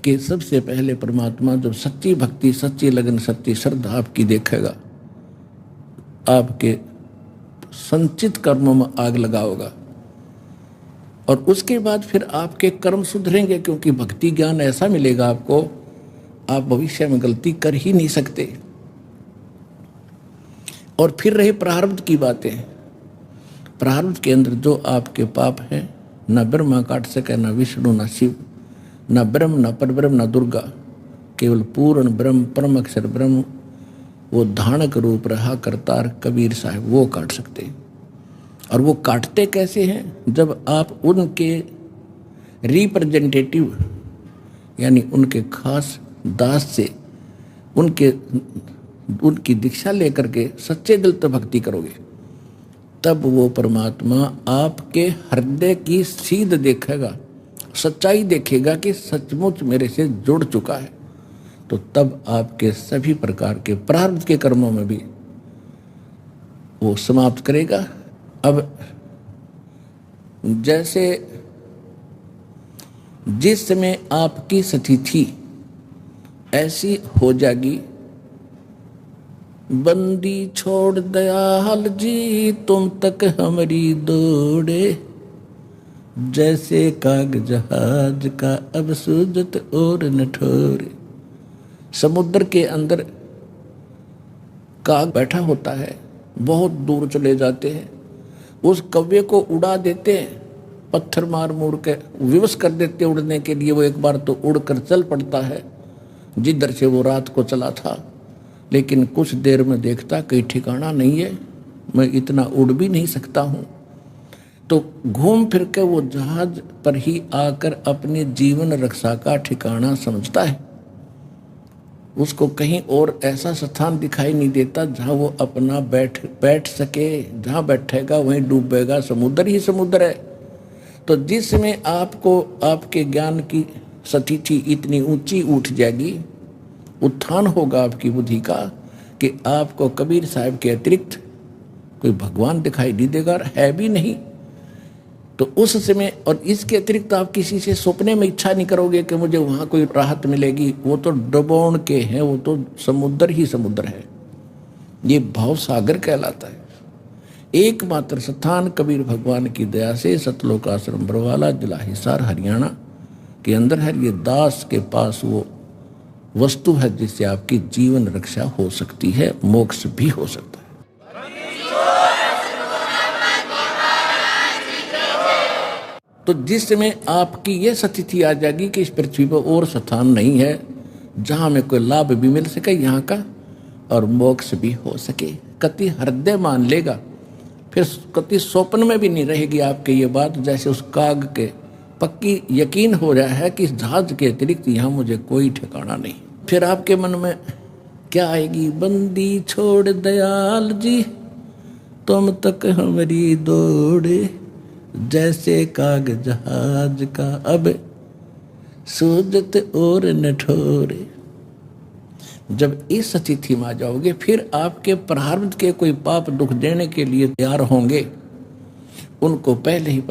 कि सबसे पहले परमात्मा जब सच्ची भक्ति, सच्ची लगन, सच्ची श्रद्धा आपकी देखेगा, आपके संचित कर्मों में आग लगाओगा और उसके बाद फिर आपके कर्म सुधरेंगे, क्योंकि भक्ति ज्ञान ऐसा मिलेगा आपको, आप भविष्य में गलती कर ही नहीं सकते। और फिर रही प्रारब्ध की बातें। प्रारब्ध के अंदर जो आपके पाप हैं, न ब्रह्मा काट सके, न विष्णु, न शिव, न ब्रह्म, न परब्रह्म, न दुर्गा, केवल पूर्ण ब्रह्म, परम अक्षर ब्रह्म, वो धानक रूप रहा करतार कबीर साहब, वो काट सकते। और वो काटते कैसे हैं? जब आप उनके रिप्रेजेंटेटिव यानी उनके खास दास से उनकी दीक्षा लेकर के सच्चे दिल से भक्ति करोगे, तब वो परमात्मा आपके हृदय की सीध देखेगा, सच्चाई देखेगा कि सचमुच मेरे से जुड़ चुका है। तो तब आपके सभी प्रकार के प्रारब्ध के कर्मों में भी वो समाप्त करेगा। अब जैसे जिस समय आपकी स्थिति ऐसी हो जाएगी, बंदी छोड़ दयाल जी तुम तक हमारी दौड़े, जैसे काग जहाज का अब सूजत और न ठोरे। समुद्र के अंदर काग बैठा होता है, बहुत दूर चले जाते हैं, उस कव्वे को उड़ा देते हैं, पत्थर मार मूर के विवश कर देते उड़ने के लिए। वो एक बार तो उड़कर चल पड़ता है जिधर से वो रात को चला था, लेकिन कुछ देर में देखता कहीं ठिकाना नहीं है, मैं इतना उड़ भी नहीं सकता हूँ। तो घूम फिर के वो जहाज पर ही आकर अपने जीवन रक्षा का ठिकाना समझता है। उसको कहीं और ऐसा स्थान दिखाई नहीं देता जहाँ वो अपना बैठ सके। जहाँ बैठेगा वहीं डूबेगा, समुद्र ही समुद्र है। तो जिसमें आपको आपके ज्ञान की स्थिति इतनी ऊंची उठ जाएगी, उत्थान होगा आपकी बुद्धि का, कि आपको कबीर साहब के अतिरिक्त कोई भगवान दिखाई नहीं देगा, है भी नहीं। तो उस समय और इसके अतिरिक्त आप किसी से सपने में इच्छा नहीं करोगे कि मुझे वहाँ कोई राहत मिलेगी। वो तो डुबोन के हैं, वो तो समुद्र ही समुद्र है। ये भाव सागर कहलाता है। एकमात्र स्थान कबीर भगवान की दया से सतलोक आश्रम बरवाला, जिला हिसार, हरियाणा के अंदर है। ये दास के पास वो वस्तु है जिससे आपकी जीवन रक्षा हो सकती है, मोक्ष भी हो सकता है। तो जिस समय आपकी ये स्थिति आ जाएगी कि इस पृथ्वी पर और स्थान नहीं है जहाँ में कोई लाभ भी मिल सके यहाँ का, और मोक्ष भी हो सके, कति हृदय मान लेगा, फिर कति स्वप्न में भी नहीं रहेगी आपके ये बात। जैसे उस काग के पक्की यकीन हो रहा है कि इस जहाज के अतिरिक्त यहाँ मुझे कोई ठिकाना नहीं। फिर आपके मन में क्या आएगी? बंदी छोड़ दयाल जी तुम तक हमारी दौड़े, जैसे काग जहाज का अब सूजत और न ठोरे। जब इस स्थिति में आ जाओगे, फिर आपके प्रारब्ध के कोई पाप दुख देने के लिए तैयार होंगे, उनको पहले ही